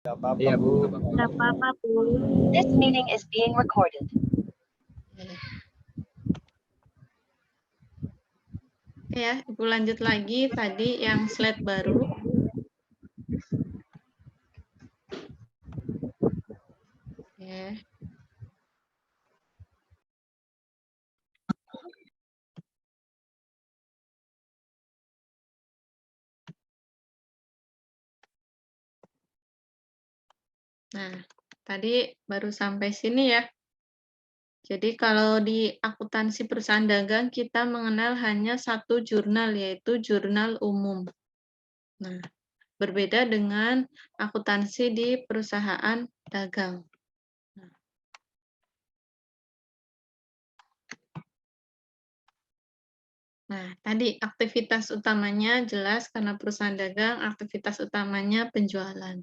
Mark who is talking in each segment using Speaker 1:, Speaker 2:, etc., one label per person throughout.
Speaker 1: Iya, Bu.
Speaker 2: Nggak apa-apa, Bu.
Speaker 3: This meeting is being recorded.
Speaker 4: Ya, Ibu lanjut lagi tadi yang slide baru. Ya. Nah, tadi baru sampai sini ya. Jadi kalau di akuntansi perusahaan dagang kita mengenal hanya satu jurnal, yaitu jurnal umum. Nah, berbeda dengan akuntansi di perusahaan dagang. Nah, tadi aktivitas utamanya jelas karena perusahaan dagang, aktivitas utamanya penjualan.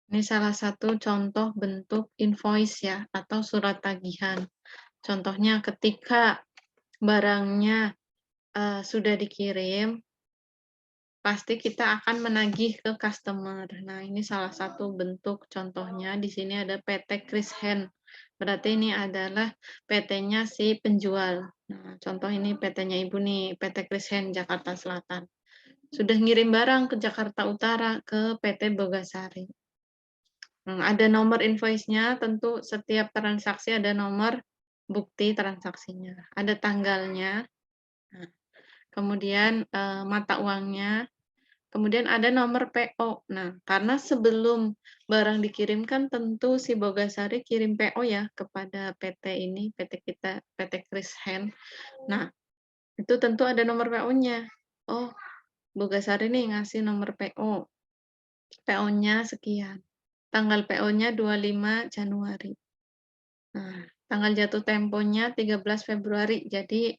Speaker 4: Ini salah satu contoh bentuk invoice ya, atau surat tagihan. Contohnya ketika barangnya sudah dikirim, pasti kita akan menagih ke customer. Nah, ini salah satu bentuk contohnya. Di sini ada PT Chris Hand. Berarti ini adalah PT-nya si penjual. Nah, contoh ini PT-nya Ibu nih, PT Chris Hand Jakarta Selatan. Sudah ngirim barang ke Jakarta Utara ke PT Bogasari. Ada nomor invoice-nya, tentu setiap transaksi ada nomor bukti transaksinya. Ada tanggalnya, nah, kemudian mata uangnya, kemudian ada nomor PO. Nah, karena sebelum barang dikirimkan tentu si Bogasari kirim PO ya kepada PT ini, PT kita, PT Chris Hand. Nah, itu tentu ada nomor PO-nya. Oh, Bogasari nih ngasih nomor PO. PO-nya sekian. Tanggal PO-nya 25 Januari. Nah, tanggal jatuh temponya 13 Februari. Jadi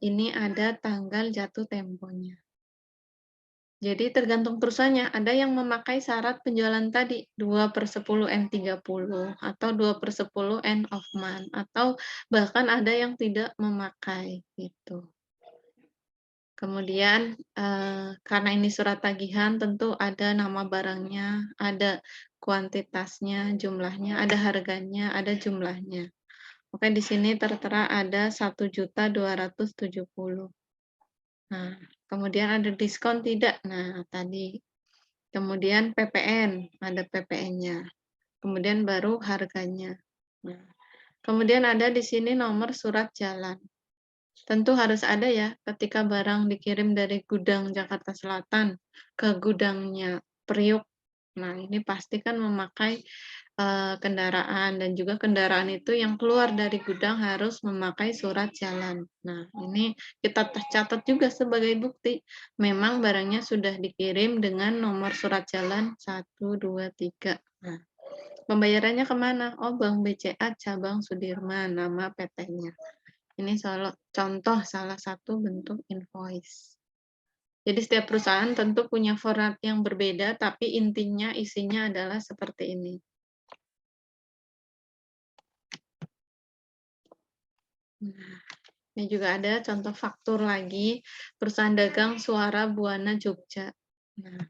Speaker 4: ini ada tanggal jatuh temponya. Jadi tergantung perusahaannya, ada yang memakai syarat penjualan tadi 2/10 N30 atau 2/10 end of month atau bahkan ada yang tidak memakai gitu. Kemudian karena ini surat tagihan tentu ada nama barangnya, ada kuantitasnya, jumlahnya, ada harganya, ada jumlahnya. Oke, di sini tertera ada 1.270.000. Nah, kemudian ada diskon tidak? Nah, tadi. Kemudian PPN, ada PPN-nya. Kemudian baru harganya. Nah, kemudian ada di sini nomor surat jalan. Tentu harus ada ya ketika barang dikirim dari gudang Jakarta Selatan ke gudangnya Priuk. Nah, ini pasti kan memakai kendaraan dan juga kendaraan itu yang keluar dari gudang harus memakai surat jalan. Nah, ini kita catat juga sebagai bukti. Memang barangnya sudah dikirim dengan nomor surat jalan 1, 2, 3. Nah, pembayarannya kemana? Oh, Bank BCA Cabang Sudirman, nama PT-nya. Ini contoh salah satu bentuk invoice. Jadi setiap perusahaan tentu punya format yang berbeda, tapi intinya isinya adalah seperti ini. Nah, ini juga ada contoh faktur lagi, perusahaan dagang Suara Buana Jogja. Nah,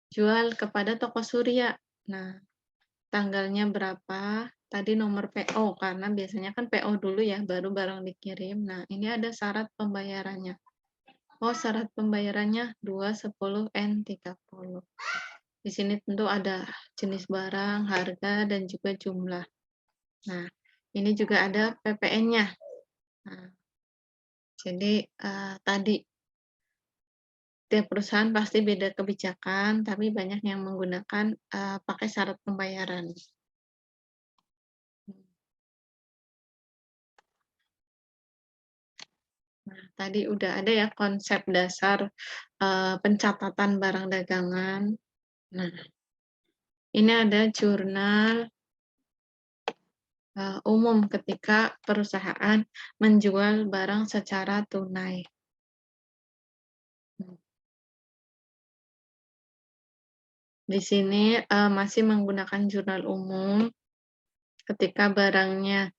Speaker 4: jual kepada toko Surya. Nah, tanggalnya berapa? Tadi nomor PO, karena biasanya kan PO dulu ya, baru barang dikirim. Nah, ini ada syarat pembayarannya. Oh, syarat pembayarannya 210 N30. Di sini tentu ada jenis barang, harga, dan juga jumlah. Nah, ini juga ada PPN-nya. Nah, jadi tadi tiap perusahaan pasti beda kebijakan, tapi banyak yang menggunakan pakai syarat pembayaran. Nah, tadi udah ada ya konsep dasar pencatatan barang dagangan. Nah, ini ada jurnal umum ketika perusahaan menjual barang secara tunai. Di sini masih menggunakan jurnal umum. Ketika barangnya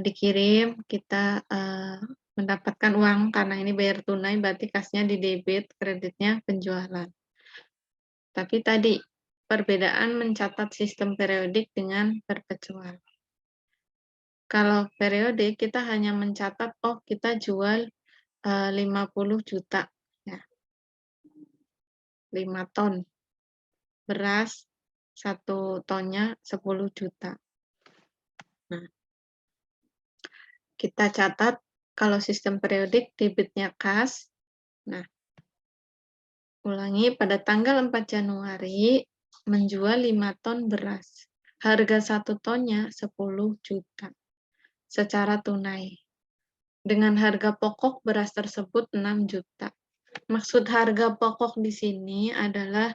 Speaker 4: dikirim, kita mendapatkan uang karena ini bayar tunai berarti kasnya di debit, kreditnya penjualan. Tapi tadi perbedaan mencatat sistem periodik dengan perpetual. Kalau periode kita hanya mencatat oh kita jual 50 juta ya, 5 ton beras, 1 tonnya 10 juta. Nah, kita catat kalau sistem periodik debitnya kas. Nah, ulangi pada tanggal 4 Januari menjual 5 ton beras. Harga 1 tonnya 10 juta secara tunai. Dengan harga pokok beras tersebut 6 juta. Maksud harga pokok di sini adalah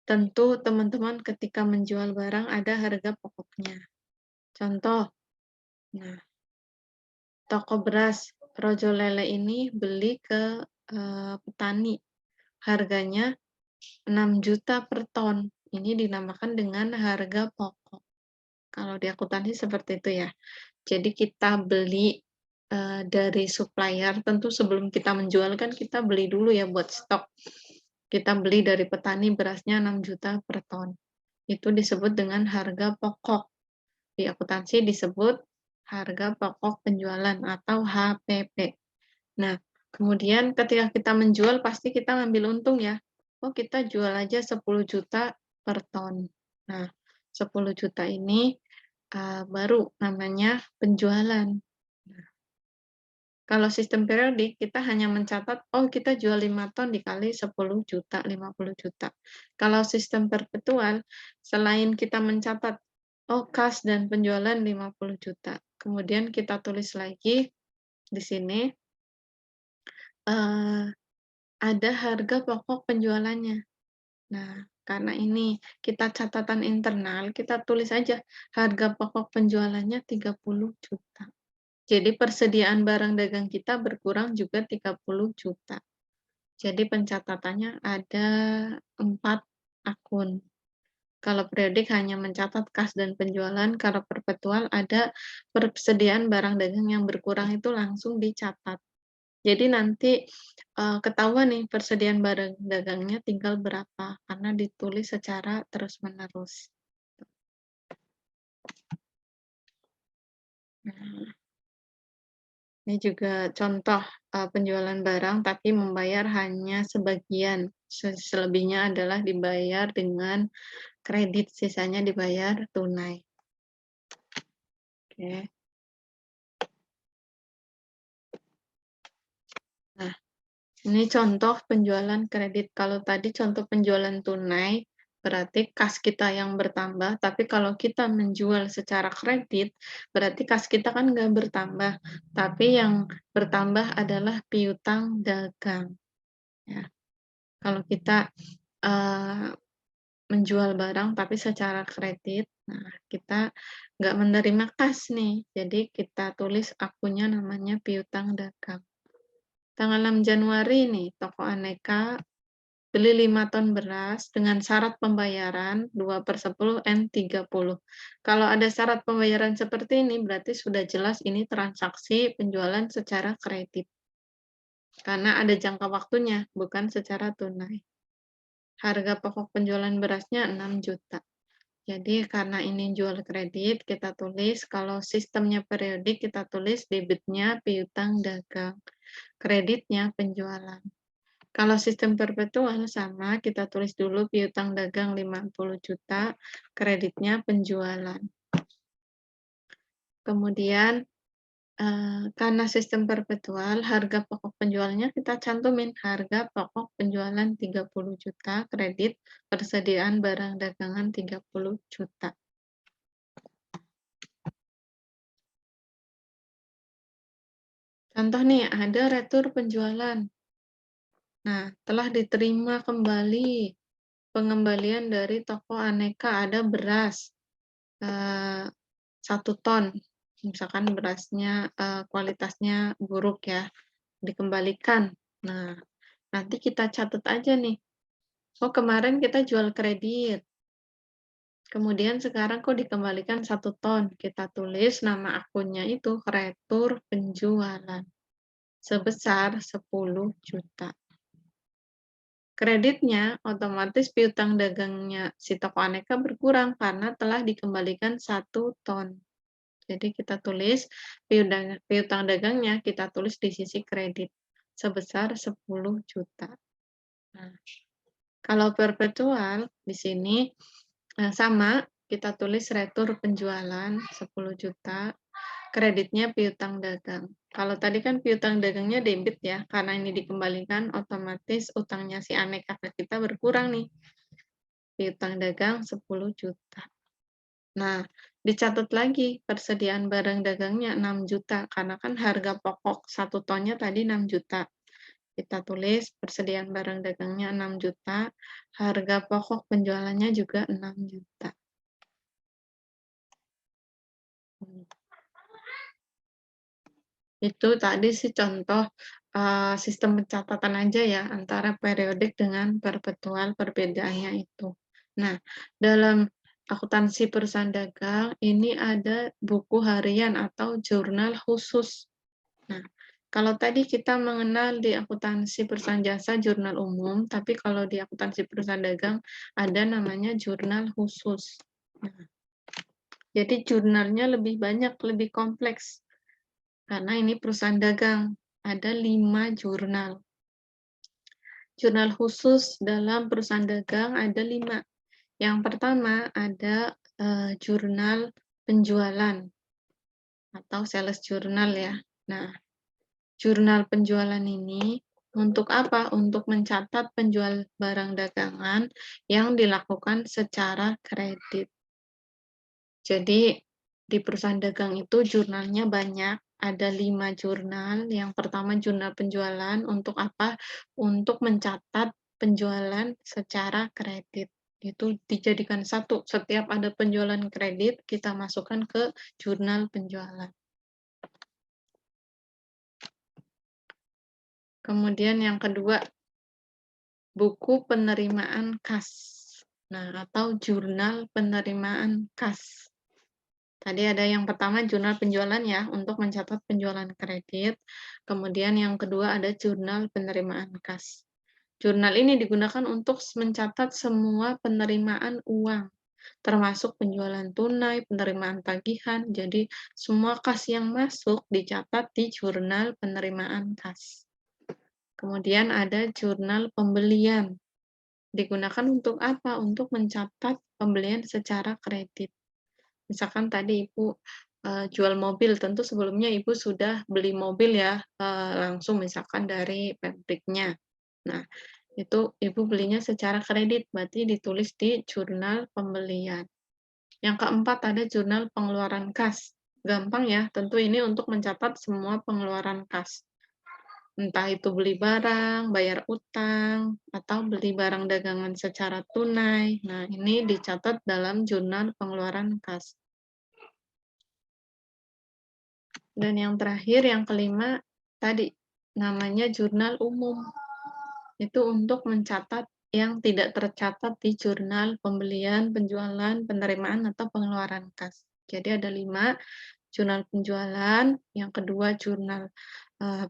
Speaker 4: tentu teman-teman ketika menjual barang ada harga pokoknya. Contoh, nah, toko beras Rojo Lele ini beli ke petani, harganya 6 juta per ton. Ini dinamakan dengan harga pokok. Kalau di akuntansi seperti itu ya. Jadi kita beli dari supplier, tentu sebelum kita menjual kan kita beli dulu ya buat stok. Kita beli dari petani berasnya 6 juta per ton. Itu disebut dengan harga pokok. Di akuntansi disebut harga pokok penjualan atau HPP. Nah, kemudian ketika kita menjual pasti kita ngambil untung ya. Oh, kita jual aja 10 juta per ton. Nah, 10 juta ini baru namanya penjualan. Nah, kalau sistem periodik, kita hanya mencatat, oh kita jual 5 ton dikali 10 juta, 50 juta. Kalau sistem perpetual, selain kita mencatat, oh kas dan penjualan 50 juta. Kemudian kita tulis lagi di sini, ada harga pokok penjualannya. Nah, karena ini kita catatan internal, kita tulis aja harga pokok penjualannya 30 juta. Jadi persediaan barang dagang kita berkurang juga 30 juta. Jadi pencatatannya ada 4 akun. Kalau periodik hanya mencatat kas dan penjualan, kalau perpetual ada persediaan barang dagang yang berkurang itu langsung dicatat. Jadi nanti ketahuan nih persediaan barang dagangnya tinggal berapa, karena ditulis secara terus-menerus. Nah, ini juga contoh penjualan barang tapi membayar hanya sebagian. Selebihnya adalah dibayar dengan kredit, sisanya dibayar tunai. Oke. Nah, ini contoh penjualan kredit. Kalau tadi contoh penjualan tunai, berarti kas kita yang bertambah. Tapi kalau kita menjual secara kredit, berarti kas kita kan nggak bertambah. Tapi yang bertambah adalah piutang dagang. Ya. Kalau kita menjual barang tapi secara kredit, nah kita nggak menerima kas nih. Jadi kita tulis akunnya namanya piutang dagang. Tanggal 6 Januari nih, toko Aneka beli 5 ton beras dengan syarat pembayaran 2/10 N30. Kalau ada syarat pembayaran seperti ini, berarti sudah jelas ini transaksi penjualan secara kredit. Karena ada jangka waktunya, bukan secara tunai. Harga pokok penjualan berasnya 6 juta. Jadi karena ini jual kredit, kita tulis kalau sistemnya periodik, kita tulis debitnya piutang dagang, kreditnya penjualan. Kalau sistem perpetual sama, kita tulis dulu piutang dagang 50 juta, kreditnya penjualan. Kemudian karena sistem perpetual, harga pokok penjualnya kita cantumin harga pokok penjualan 30 juta, kredit persediaan barang dagangan 30 juta. Contoh nih, ada retur penjualan. Nah, telah diterima kembali pengembalian dari toko Aneka, ada beras 1 ton. Misalkan berasnya kualitasnya buruk ya, dikembalikan. Nah, nanti kita catat aja nih, oh kemarin kita jual kredit, Kemudian sekarang kok dikembalikan 1 ton. Kita tulis nama akunnya itu retur penjualan sebesar 10 juta. Kreditnya otomatis piutang dagangnya si toko aneka berkurang karena telah dikembalikan 1 ton. Jadi kita tulis piutang dagangnya, kita tulis di sisi kredit sebesar 10 juta. Nah, kalau perpetual di sini sama, kita tulis retur penjualan 10 juta, kreditnya piutang dagang. Kalau tadi kan piutang dagangnya debit ya, karena ini dikembalikan otomatis utangnya si aneka ke kita berkurang nih. Piutang dagang 10 juta. Nah, dicatat lagi persediaan barang dagangnya 6 juta, karena kan harga pokok 1 tonnya tadi 6 juta. Kita tulis persediaan barang dagangnya 6 juta, harga pokok penjualannya juga 6 juta. Itu tadi sih contoh sistem pencatatan aja ya antara periodik dengan perpetual, perbedaannya itu. Nah, dalam akuntansi perusahaan dagang ini ada buku harian atau jurnal khusus. Nah, kalau tadi kita mengenal di akuntansi perusahaan jasa jurnal umum, tapi kalau di akuntansi perusahaan dagang ada namanya jurnal khusus. Nah, jadi jurnalnya lebih banyak, lebih kompleks. Karena ini perusahaan dagang, ada 5 jurnal. Jurnal khusus dalam perusahaan dagang ada 5. Yang pertama ada jurnal penjualan atau sales journal ya. Nah, jurnal penjualan ini untuk apa? Untuk mencatat penjual barang dagangan yang dilakukan secara kredit. Jadi di perusahaan dagang itu jurnalnya banyak, ada 5 jurnal. Yang pertama jurnal penjualan untuk apa? Untuk mencatat penjualan secara kredit. Itu dijadikan satu, setiap ada penjualan kredit kita masukkan ke jurnal penjualan. Kemudian yang kedua, buku penerimaan kas. Nah, atau jurnal penerimaan kas. Tadi ada yang pertama jurnal penjualan ya, untuk mencatat penjualan kredit. Kemudian yang kedua ada jurnal penerimaan kas. Jurnal ini digunakan untuk mencatat semua penerimaan uang, termasuk penjualan tunai, penerimaan tagihan. Jadi semua kas yang masuk dicatat di jurnal penerimaan kas. Kemudian ada jurnal pembelian. Digunakan untuk apa? Untuk mencatat pembelian secara kredit. Misalkan tadi Ibu jual mobil, tentu sebelumnya Ibu sudah beli mobil ya, langsung misalkan dari pabriknya. Nah, itu Ibu belinya secara kredit, berarti ditulis di jurnal pembelian. Yang keempat ada jurnal pengeluaran kas. Gampang ya, tentu ini untuk mencatat semua pengeluaran kas. Entah itu beli barang, bayar utang, atau beli barang dagangan secara tunai. Nah, ini dicatat dalam jurnal pengeluaran kas. Dan yang terakhir, yang kelima, tadi namanya jurnal umum. Itu untuk mencatat yang tidak tercatat di jurnal pembelian, penjualan, penerimaan, atau pengeluaran kas. Jadi ada 5, jurnal penjualan, yang kedua jurnal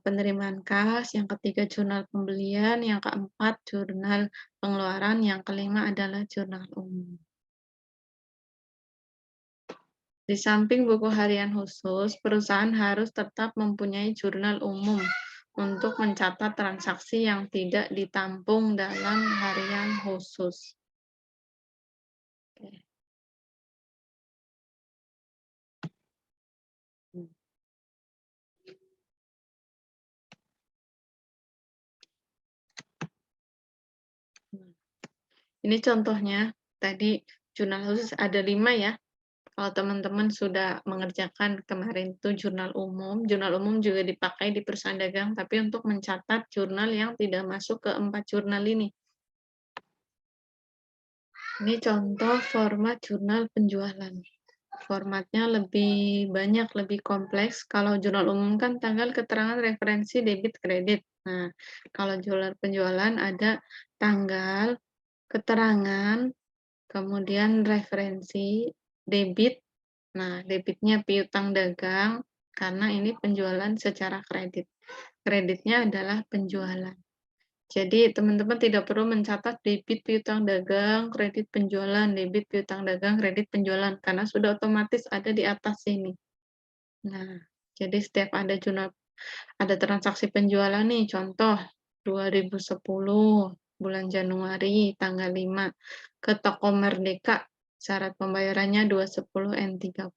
Speaker 4: penerimaan kas, yang ketiga jurnal pembelian, yang keempat jurnal pengeluaran, yang kelima adalah jurnal umum. Di samping buku harian khusus, perusahaan harus tetap mempunyai jurnal umum untuk mencatat transaksi yang tidak ditampung dalam harian khusus. Oke. Ini contohnya, tadi jurnal khusus ada 5 ya. Kalau teman-teman sudah mengerjakan kemarin itu jurnal umum juga dipakai di perusahaan dagang, tapi untuk mencatat jurnal yang tidak masuk ke 4 jurnal ini. Ini contoh format jurnal penjualan. Formatnya lebih banyak, lebih kompleks. Kalau jurnal umum kan tanggal keterangan referensi debit kredit. Nah, kalau jurnal penjualan ada tanggal, keterangan, Kemudian referensi debit. Nah, debitnya piutang dagang karena ini penjualan secara kredit. Kreditnya adalah penjualan. Jadi teman-teman tidak perlu mencatat debit piutang dagang, kredit penjualan, debit piutang dagang, kredit penjualan karena sudah otomatis ada di atas sini. Nah, jadi setiap ada transaksi penjualan nih, contoh 2010 bulan Januari tanggal 5 ke toko Merdeka, syarat pembayarannya 210 N30.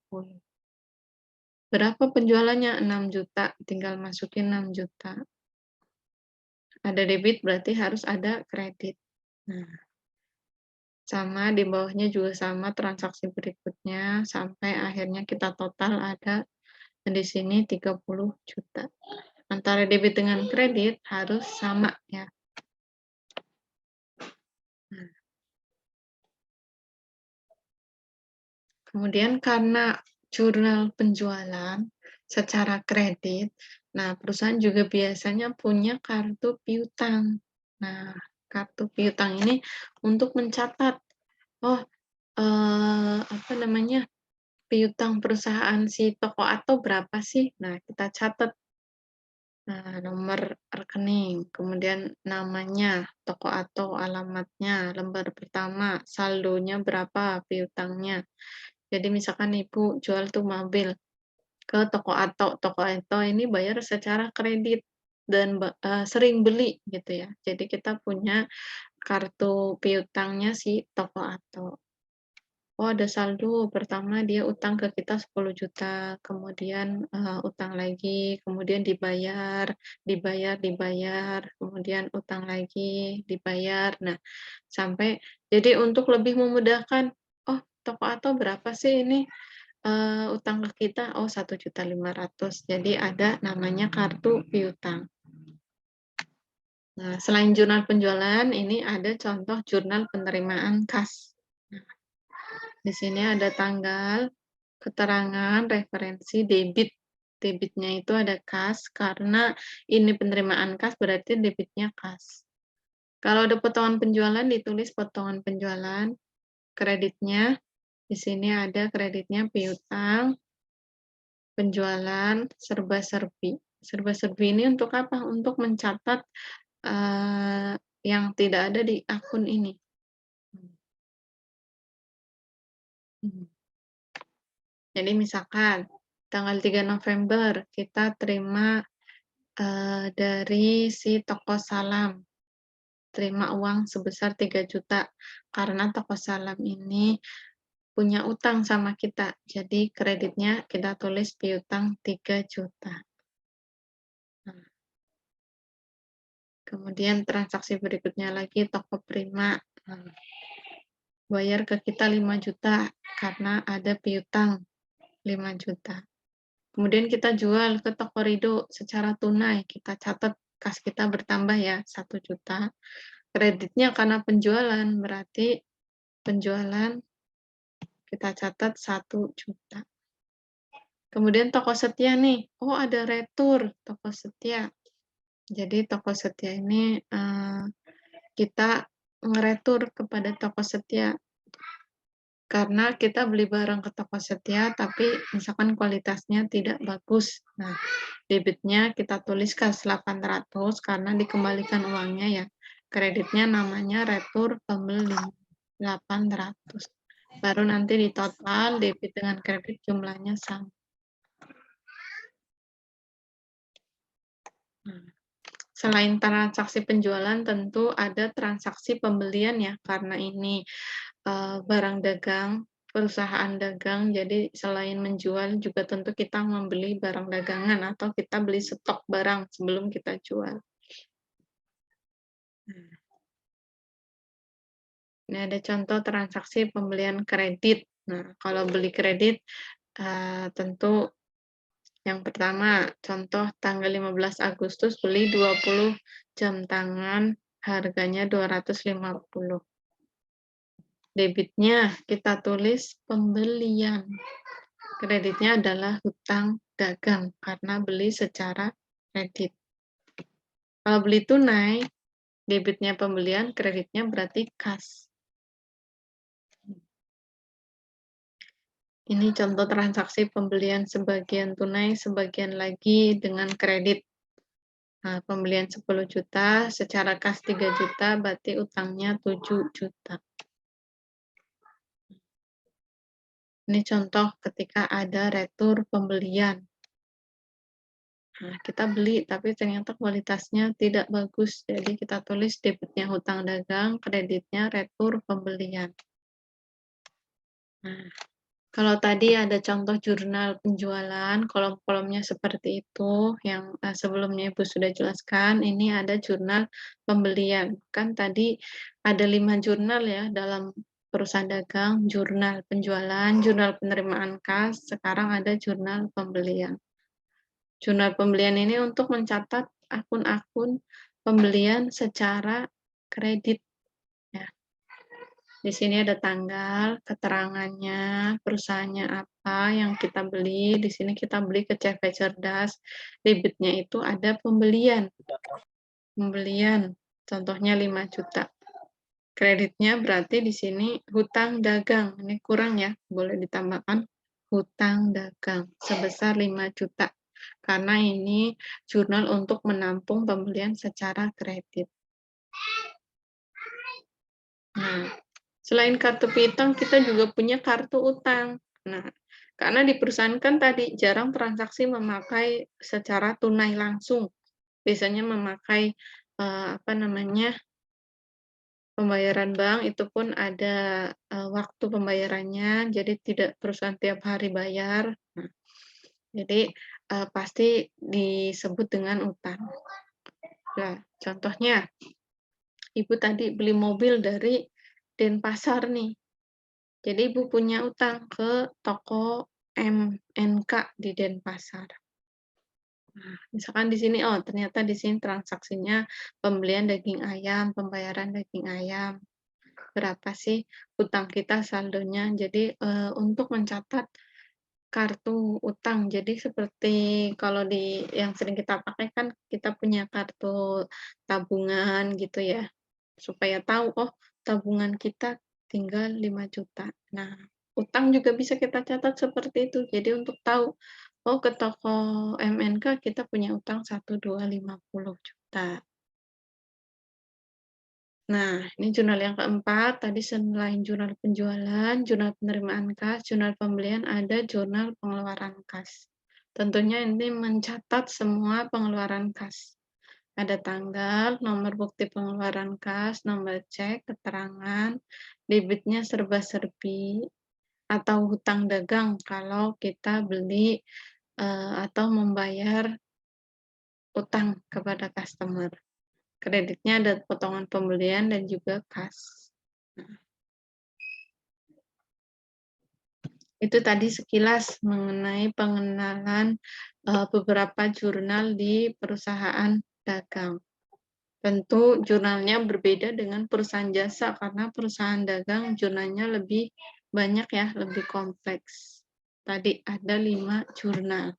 Speaker 4: Berapa penjualannya? 6 juta, tinggal masukin 6 juta. Ada debit berarti harus ada kredit. Nah, sama di bawahnya juga sama transaksi berikutnya sampai akhirnya kita total ada di sini 30 juta. Antara debit dengan kredit harus sama ya. Nah, kemudian karena jurnal penjualan secara kredit, nah perusahaan juga biasanya punya kartu piutang. Nah, kartu piutang ini untuk mencatat, oh apa namanya, piutang perusahaan si toko atau berapa sih? Nah, kita catat. Nah, nomor rekening, kemudian namanya, toko atau alamatnya, lembar pertama, saldonya berapa, piutangnya. Jadi misalkan Ibu jual tuh mobil ke toko atau ini bayar secara kredit dan sering beli gitu ya. Jadi kita punya kartu piutangnya si toko atau. Oh, ada saldo, pertama dia utang ke kita 10 juta, kemudian, utang lagi, kemudian dibayar dibayar dibayar, kemudian utang lagi, dibayar. Nah, sampai jadi untuk lebih memudahkan, "Oh, toko atau berapa sih ini, utang ke kita?" "Oh, 1.500.000." Jadi ada namanya kartu piutang. Nah, selain jurnal penjualan, ini ada contoh jurnal penerimaan kas. Nah, di sini ada tanggal, keterangan, referensi, debit. Debitnya itu ada kas, karena ini penerimaan kas berarti debitnya kas. Kalau ada potongan penjualan, ditulis potongan penjualan. Kreditnya, di sini ada kreditnya piutang, penjualan, serba-serbi. Serba-serbi ini untuk apa? Untuk mencatat yang tidak ada di akun ini. Hmm. Jadi misalkan tanggal 3 November kita terima dari si toko salam, terima uang sebesar 3 juta karena toko salam ini punya utang sama kita. Jadi kreditnya kita tulis piutang 3 juta. Nah, kemudian transaksi berikutnya lagi toko Prima. Nah, bayar ke kita 5 juta karena ada piutang 5 juta. Kemudian kita jual ke toko Rido secara tunai, kita catat kas kita bertambah ya 1 juta. Kreditnya karena penjualan, berarti penjualan kita catat 1 juta. Kemudian toko setia nih, oh ada retur toko setia. Jadi toko setia ini kita ngeretur kepada toko setia karena kita beli barang ke toko setia tapi misalkan kualitasnya tidak bagus. Nah, debitnya kita tulis kas 800 karena dikembalikan uangnya ya. Kreditnya namanya retur pembeli 800. Baru nanti di total debit dengan kredit jumlahnya sama. Nah, selain transaksi penjualan tentu ada transaksi pembelian ya karena ini barang dagang, perusahaan dagang, jadi selain menjual juga tentu kita membeli barang dagangan atau kita beli stok barang sebelum kita jual. Ini ada contoh transaksi pembelian kredit. Nah, kalau beli kredit tentu yang pertama, contoh tanggal 15 Agustus beli 20 jam tangan, harganya 250. Debitnya kita tulis pembelian. Kreditnya adalah hutang dagang karena beli secara kredit. Kalau beli tunai, debitnya pembelian, kreditnya berarti kas. Ini contoh transaksi pembelian sebagian tunai, sebagian lagi dengan kredit. Nah, pembelian 10 juta, secara kas 3 juta, berarti utangnya 7 juta. Ini contoh ketika ada retur pembelian. Nah, kita beli, tapi ternyata kualitasnya tidak bagus. Jadi kita tulis debitnya hutang dagang, kreditnya retur pembelian. Nah, kalau tadi ada contoh jurnal penjualan, kolom-kolomnya seperti itu, yang sebelumnya Ibu sudah jelaskan, ini ada jurnal pembelian. Kan tadi ada 5 jurnal ya dalam perusahaan dagang, jurnal penjualan, jurnal penerimaan kas, sekarang ada jurnal pembelian. Jurnal pembelian ini untuk mencatat akun-akun pembelian secara kredit. Ya. Di sini ada tanggal, keterangannya, perusahaannya apa yang kita beli. Di sini kita beli ke CV Cerdas. Debitnya itu ada pembelian. Pembelian, contohnya 5 juta. Kreditnya berarti di sini hutang dagang. Ini kurang ya, boleh ditambahkan hutang dagang sebesar 5 juta. Karena ini jurnal untuk menampung pembelian secara kredit. Nah, selain kartu piutang, kita juga punya kartu utang. Nah, karena di perusahaan kan tadi jarang transaksi memakai secara tunai langsung. Biasanya memakai apa namanya, pembayaran bank, itu pun ada waktu pembayarannya, jadi tidak perusahaan tiap hari bayar. Nah, jadi pasti disebut dengan utang. Nah, contohnya, Ibu tadi beli mobil dari Denpasar nih. Jadi Ibu punya utang ke toko MNK di Denpasar. Nah, misalkan di sini, oh ternyata di sini transaksinya pembelian daging ayam, pembayaran daging ayam. Berapa sih utang kita saldonya. Jadi untuk mencatat kartu utang. Jadi seperti kalau di yang sering kita pakai kan kita punya kartu tabungan gitu ya. Supaya tahu, oh tabungan kita tinggal 5 juta. Nah, utang juga bisa kita catat seperti itu. Jadi untuk tahu, oh ke toko MNK kita punya utang 1, 2, 50 juta. Nah, ini jurnal yang keempat. Tadi selain jurnal penjualan, jurnal penerimaan kas, jurnal pembelian, ada jurnal pengeluaran kas. Tentunya ini mencatat semua pengeluaran kas. Ada tanggal, nomor bukti pengeluaran kas, nomor cek, keterangan, debitnya serba-serbi, atau hutang dagang kalau kita beli atau membayar utang kepada customer. Kreditnya ada potongan pembelian dan juga kas. Nah, itu tadi sekilas mengenai pengenalan beberapa jurnal di perusahaan dagang. Tentu jurnalnya berbeda dengan perusahaan jasa karena perusahaan dagang jurnalnya lebih banyak ya, lebih kompleks. Tadi ada 5 jurnal.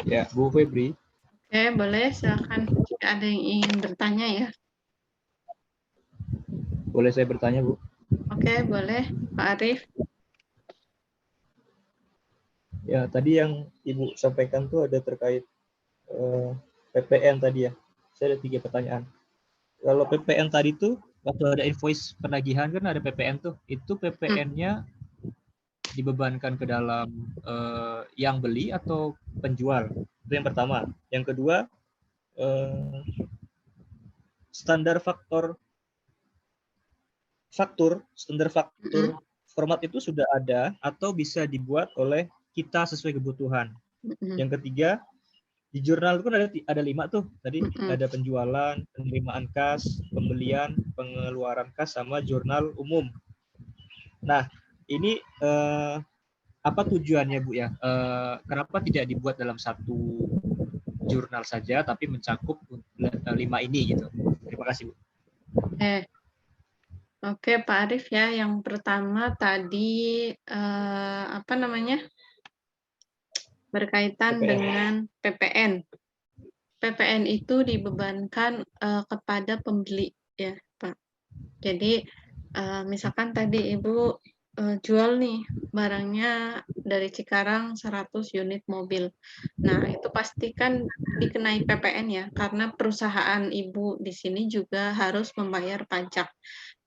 Speaker 1: Ya, Bu Febri.
Speaker 4: Oke, boleh silakan jika ada yang ingin bertanya ya.
Speaker 1: Boleh saya bertanya, Bu?
Speaker 4: Oke, boleh Pak Arief.
Speaker 1: Ya, tadi yang Ibu sampaikan tuh ada terkait PPN tadi ya. Saya ada 3 pertanyaan. Kalau PPN tadi tuh, waktu ada invoice penagihan kan ada PPN tuh. Itu PPN-nya dibebankan ke dalam yang beli atau penjual? Itu yang pertama. Yang kedua, standar faktur format itu sudah ada atau bisa dibuat oleh kita sesuai kebutuhan. Yang ketiga, di jurnal itu kan ada 5 tuh. Tadi ada penjualan, penerimaan kas, pembelian, pengeluaran kas, sama jurnal umum. Nah, ini apa tujuannya, Bu ya? Kenapa tidak dibuat dalam satu jurnal saja tapi mencakup 5 ini gitu? Terima kasih, Bu.
Speaker 4: Oke, Pak Arief ya. Yang pertama tadi apa namanya? Berkaitan dengan PPN. PPN itu dibebankan kepada pembeli ya, Pak. Jadi, misalkan tadi Ibu, jual nih barangnya dari Cikarang 100 unit mobil. Nah, itu pasti kan dikenai PPN ya, karena perusahaan Ibu di sini juga harus membayar pajak.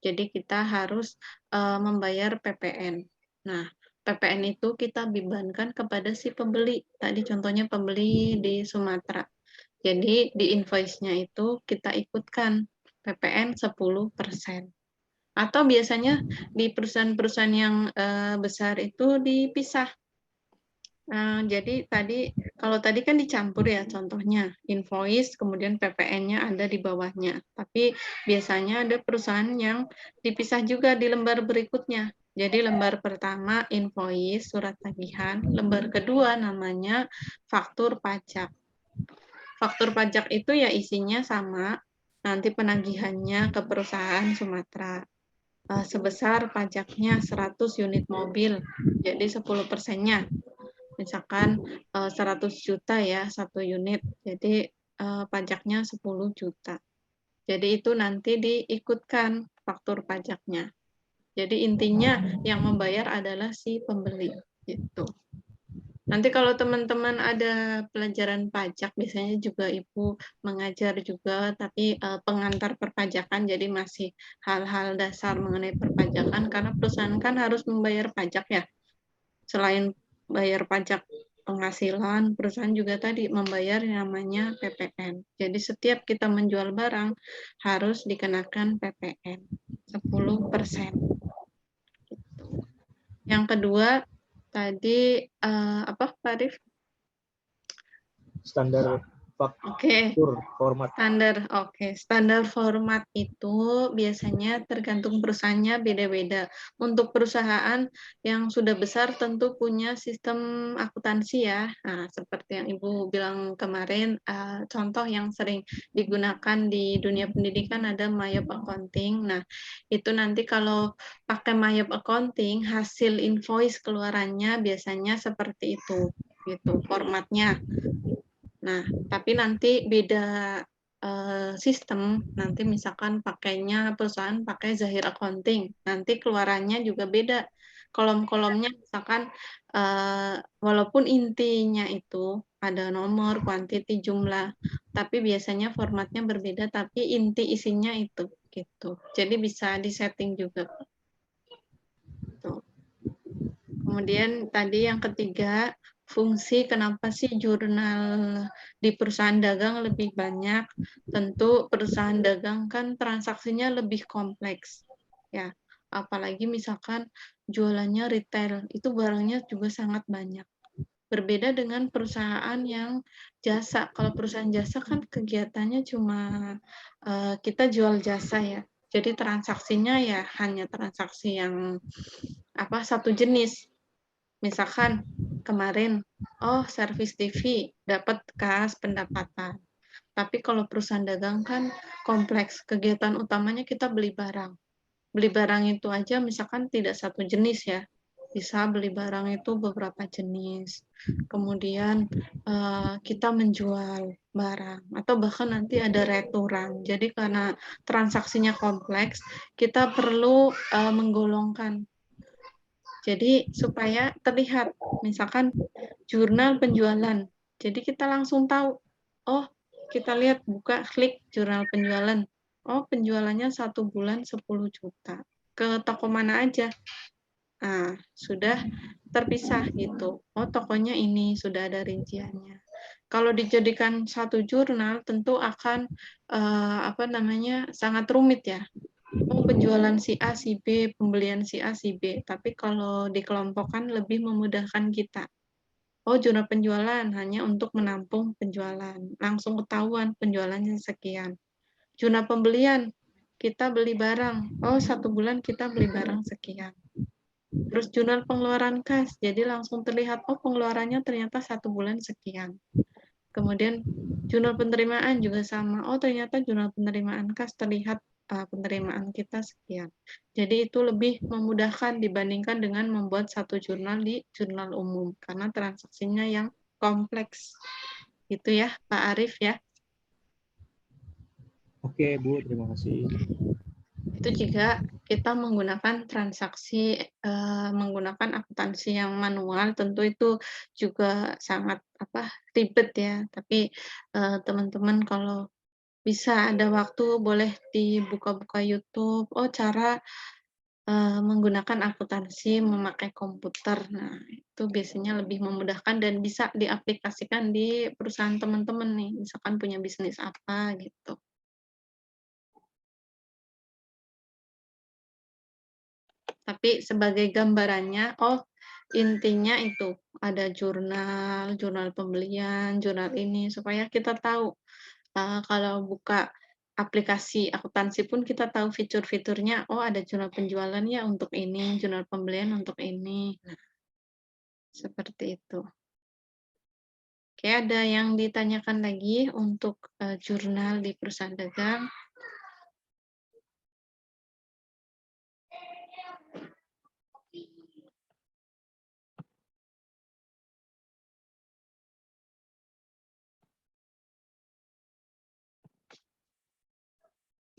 Speaker 4: Jadi kita harus, membayar PPN. Nah, PPN itu kita bebankan kepada si pembeli. Tadi contohnya pembeli di Sumatera. Jadi di invoice-nya itu kita ikutkan PPN 10%. Atau biasanya di perusahaan-perusahaan yang, besar itu dipisah. Jadi kalau tadi kan dicampur ya contohnya, invoice kemudian PPN-nya ada di bawahnya. Tapi biasanya ada perusahaan yang dipisah juga di lembar berikutnya. Jadi lembar pertama invoice, surat tagihan, lembar kedua namanya faktur pajak. Faktur pajak itu ya isinya sama, nanti penagihannya ke perusahaan Sumatera. Sebesar pajaknya 100 unit mobil, jadi 10%-nya. Misalkan 100 juta ya satu unit, jadi pajaknya 10 juta. Jadi itu nanti diikutkan faktur pajaknya. Jadi intinya yang membayar adalah si pembeli gitu. Nanti kalau teman-teman ada pelajaran pajak, biasanya juga Ibu mengajar juga, tapi pengantar perpajakan, jadi masih hal-hal dasar mengenai perpajakan, karena perusahaan kan harus membayar pajak ya. Selain bayar pajak penghasilan, perusahaan juga tadi membayar yang namanya PPN. Jadi setiap kita menjual barang harus dikenakan PPN 10%. Gitu. Yang kedua tadi apa Pak Arif?
Speaker 1: Standar faktur format.
Speaker 4: Standar format itu biasanya tergantung perusahaannya beda-beda. Untuk perusahaan yang sudah besar tentu punya sistem akuntansi ya. Nah, seperti yang Ibu bilang kemarin, contoh yang sering digunakan di dunia pendidikan ada Mayop Accounting. Nah, itu nanti kalau pakai Mayop Accounting, hasil invoice keluarannya biasanya seperti itu, gitu formatnya. Nah, tapi nanti beda sistem, nanti misalkan pakainya perusahaan pakai Zahir Accounting, nanti keluarannya juga beda. Kolom-kolomnya misalkan walaupun intinya itu ada nomor, kuantiti, jumlah, tapi biasanya formatnya berbeda, tapi inti isinya itu gitu. Jadi bisa disetting juga. Tuh. Kemudian tadi yang ketiga, fungsi kenapa sih jurnal di perusahaan dagang lebih banyak? Tentu perusahaan dagang kan transaksinya lebih kompleks. Ya, apalagi misalkan jualannya retail, itu barangnya juga sangat banyak. Berbeda dengan perusahaan yang jasa. Kalau perusahaan jasa kan kegiatannya cuma kita jual jasa ya. Jadi transaksinya ya hanya transaksi yang satu jenis. Misalkan kemarin, servis TV dapat kas pendapatan. Tapi kalau perusahaan dagang kan kompleks. Kegiatan utamanya kita beli barang. Beli barang itu aja misalkan tidak satu jenis ya. Bisa beli barang itu beberapa jenis. Kemudian kita menjual barang atau bahkan nanti ada returan. Jadi karena transaksinya kompleks, kita perlu menggolongkan. Jadi supaya terlihat, misalkan jurnal penjualan. Jadi kita langsung tahu, oh kita lihat buka klik jurnal penjualan. Oh penjualannya 1 bulan 10 juta. Ke toko mana aja? Nah, sudah terpisah gitu. Oh tokonya ini sudah ada rinciannya. Kalau dijadikan satu jurnal tentu akan sangat rumit ya. Penjualan si A, si B, pembelian si A, si B. Tapi kalau dikelompokkan lebih memudahkan kita. Jurnal penjualan hanya untuk menampung penjualan. Langsung ketahuan penjualannya sekian. Jurnal pembelian, kita beli barang. 1 bulan kita beli barang sekian. Terus jurnal pengeluaran kas, jadi langsung terlihat, pengeluarannya ternyata 1 bulan sekian. Kemudian jurnal penerimaan juga sama. Ternyata jurnal penerimaan kas terlihat penerimaan kita sekian. Jadi itu lebih memudahkan dibandingkan dengan membuat satu jurnal di jurnal umum karena transaksinya yang kompleks. Gitu ya, Pak Arif ya.
Speaker 1: Oke, Bu, terima kasih.
Speaker 4: Itu jika kita menggunakan transaksi menggunakan akuntansi yang manual, tentu itu juga sangat ribet ya. Tapi teman-teman kalau bisa ada waktu boleh dibuka-buka YouTube. Oh, cara menggunakan akuntansi memakai komputer. Nah, itu biasanya lebih memudahkan dan bisa diaplikasikan di perusahaan teman-teman nih, misalkan punya bisnis apa gitu. Tapi sebagai gambarannya, intinya itu ada jurnal pembelian, jurnal ini supaya kita tahu kalau buka aplikasi akuntansi pun kita tahu fitur-fiturnya. Oh, ada jurnal penjualannya untuk ini, jurnal pembelian untuk ini. Nah, seperti itu. Oke, ada yang ditanyakan lagi untuk jurnal di perusahaan dagang?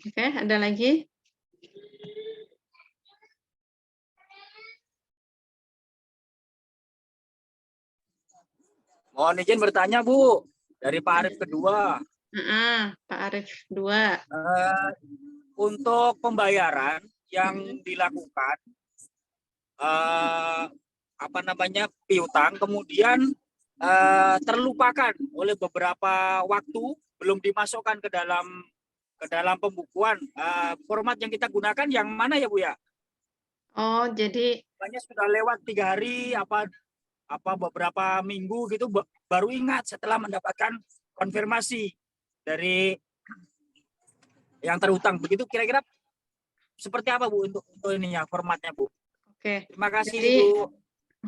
Speaker 4: Oke, ada lagi?
Speaker 2: Mohon izin bertanya, Bu, dari Pak Arif kedua.
Speaker 4: Pak Arif 2.
Speaker 2: Untuk pembayaran yang dilakukan, piutang, kemudian terlupakan oleh beberapa waktu, belum dimasukkan ke dalam pembukuan. Format yang kita gunakan yang mana ya, Bu ya?
Speaker 4: Oh, jadi
Speaker 2: Banyak sudah lewat 3 hari, beberapa minggu gitu, baru ingat setelah mendapatkan konfirmasi dari yang terhutang. Begitu kira-kira seperti apa, Bu, untuk ininya, formatnya, Bu?
Speaker 4: oke.
Speaker 2: Terima kasih,
Speaker 4: Jadi,
Speaker 2: Bu.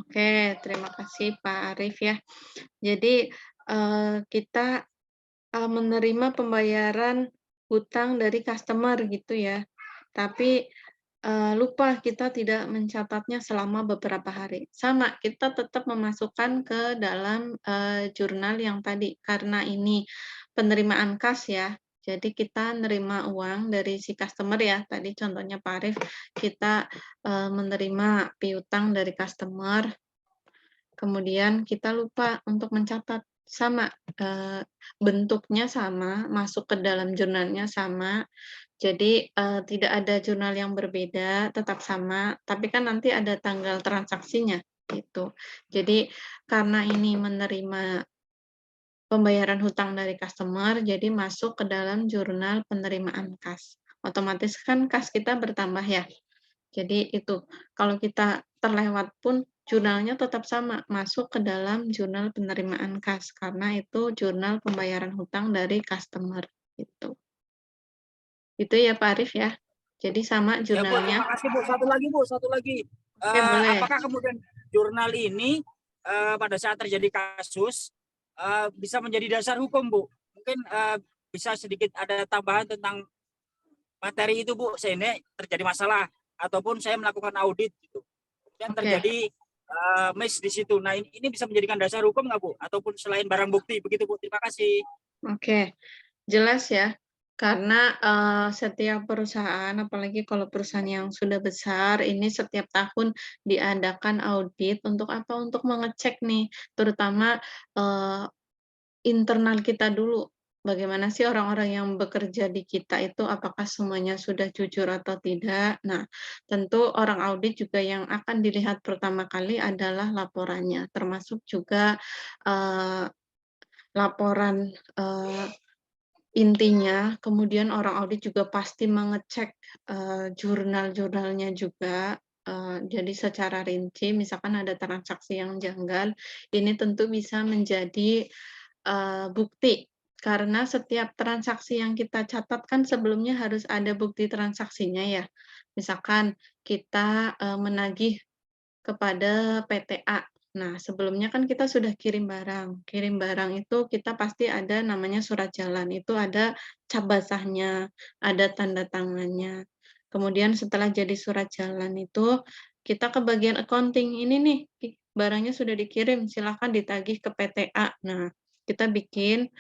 Speaker 4: oke, terima kasih Pak Arif ya. Jadi kita menerima pembayaran hutang dari customer gitu ya. Tapi lupa kita tidak mencatatnya selama beberapa hari. Sama, kita tetap memasukkan ke dalam jurnal yang tadi karena ini penerimaan kas ya. Jadi kita nerima uang dari si customer ya. Tadi contohnya Pak Arif, kita menerima piutang dari customer, kemudian kita lupa untuk mencatat. Sama, bentuknya sama, masuk ke dalam jurnalnya sama, jadi tidak ada jurnal yang berbeda, tetap sama, tapi kan nanti ada tanggal transaksinya, gitu. Jadi karena ini menerima pembayaran hutang dari customer, jadi masuk ke dalam jurnal penerimaan kas. Otomatis kan kas kita bertambah ya. Jadi itu, kalau kita terlewat pun jurnalnya tetap sama, masuk ke dalam jurnal penerimaan kas, karena itu jurnal pembayaran hutang dari customer, gitu. Itu ya Pak Arif ya. Jadi sama
Speaker 2: Ya, Bu,
Speaker 4: jurnalnya.
Speaker 2: terima kasih, Bu. Satu lagi.
Speaker 4: Oke, boleh.
Speaker 2: Apakah kemudian jurnal ini pada saat terjadi kasus bisa menjadi dasar hukum, Bu? Mungkin bisa sedikit ada tambahan tentang materi itu, Bu, sehingga terjadi masalah ataupun saya melakukan audit gitu. Kemudian
Speaker 4: Oke.
Speaker 2: terjadi miss di situ. Nah, ini bisa menjadikan dasar hukum nggak, Bu? Ataupun selain barang bukti begitu, Bu? Terima kasih.
Speaker 4: Oke, jelas ya. Karena setiap perusahaan, apalagi kalau perusahaan yang sudah besar, ini setiap tahun diadakan audit untuk apa? Untuk mengecek nih, terutama internal kita dulu. Bagaimana sih orang-orang yang bekerja di kita itu, apakah semuanya sudah jujur atau tidak? Nah, tentu orang audit juga yang akan dilihat pertama kali adalah laporannya, termasuk juga laporan intinya. Kemudian orang audit juga pasti mengecek jurnal-jurnalnya juga. Jadi secara rinci, misalkan ada transaksi yang janggal, ini tentu bisa menjadi bukti. Karena setiap transaksi yang kita catatkan sebelumnya harus ada bukti transaksinya ya. Misalkan kita menagih kepada PT A. Nah, sebelumnya kan kita sudah kirim barang. Kirim barang itu kita pasti ada namanya surat jalan. Itu ada cap basahnya, ada tanda tangannya. Kemudian setelah jadi surat jalan itu, kita ke bagian accounting. Ini nih, barangnya sudah dikirim, silakan ditagih ke PT A. Nah, kita bikin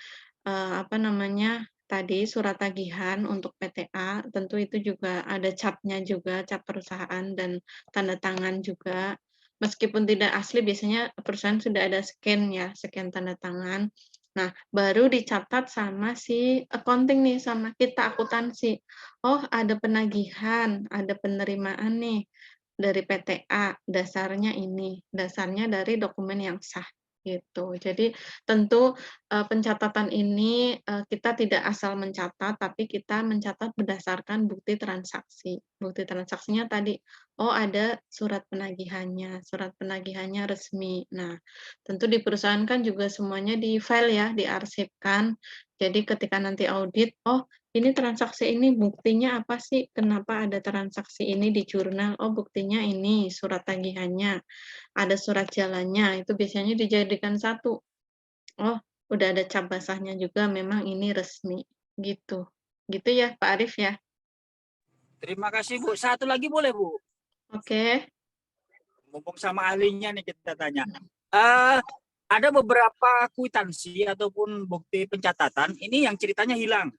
Speaker 4: tadi surat tagihan untuk PTA, tentu itu juga ada capnya juga, cap perusahaan dan tanda tangan juga. Meskipun tidak asli, biasanya perusahaan sudah ada scan ya, scan tanda tangan. Nah, baru dicatat sama si accounting nih, sama kita akuntansi. Oh, ada penagihan, ada penerimaan nih dari PTA, dasarnya ini, dasarnya dari dokumen yang sah gitu. Jadi tentu pencatatan ini kita tidak asal mencatat, tapi kita mencatat berdasarkan bukti transaksi. Bukti transaksinya tadi, oh ada surat penagihannya resmi. Nah, tentu di perusahaan kan juga semuanya di-file ya, diarsipkan. Jadi ketika nanti audit, oh ini transaksi ini buktinya apa sih? Kenapa ada transaksi ini di jurnal? Oh buktinya ini surat tagihannya, ada surat jalannya, itu biasanya dijadikan satu. Oh, udah ada cap basahnya juga, memang ini resmi, gitu. Gitu ya, Pak Arif ya?
Speaker 2: Terima kasih Bu. Satu lagi boleh Bu?
Speaker 4: Oke.
Speaker 2: Mumpung sama ahlinya nih kita tanya. Ada beberapa kwitansi ataupun bukti pencatatan ini yang ceritanya hilang.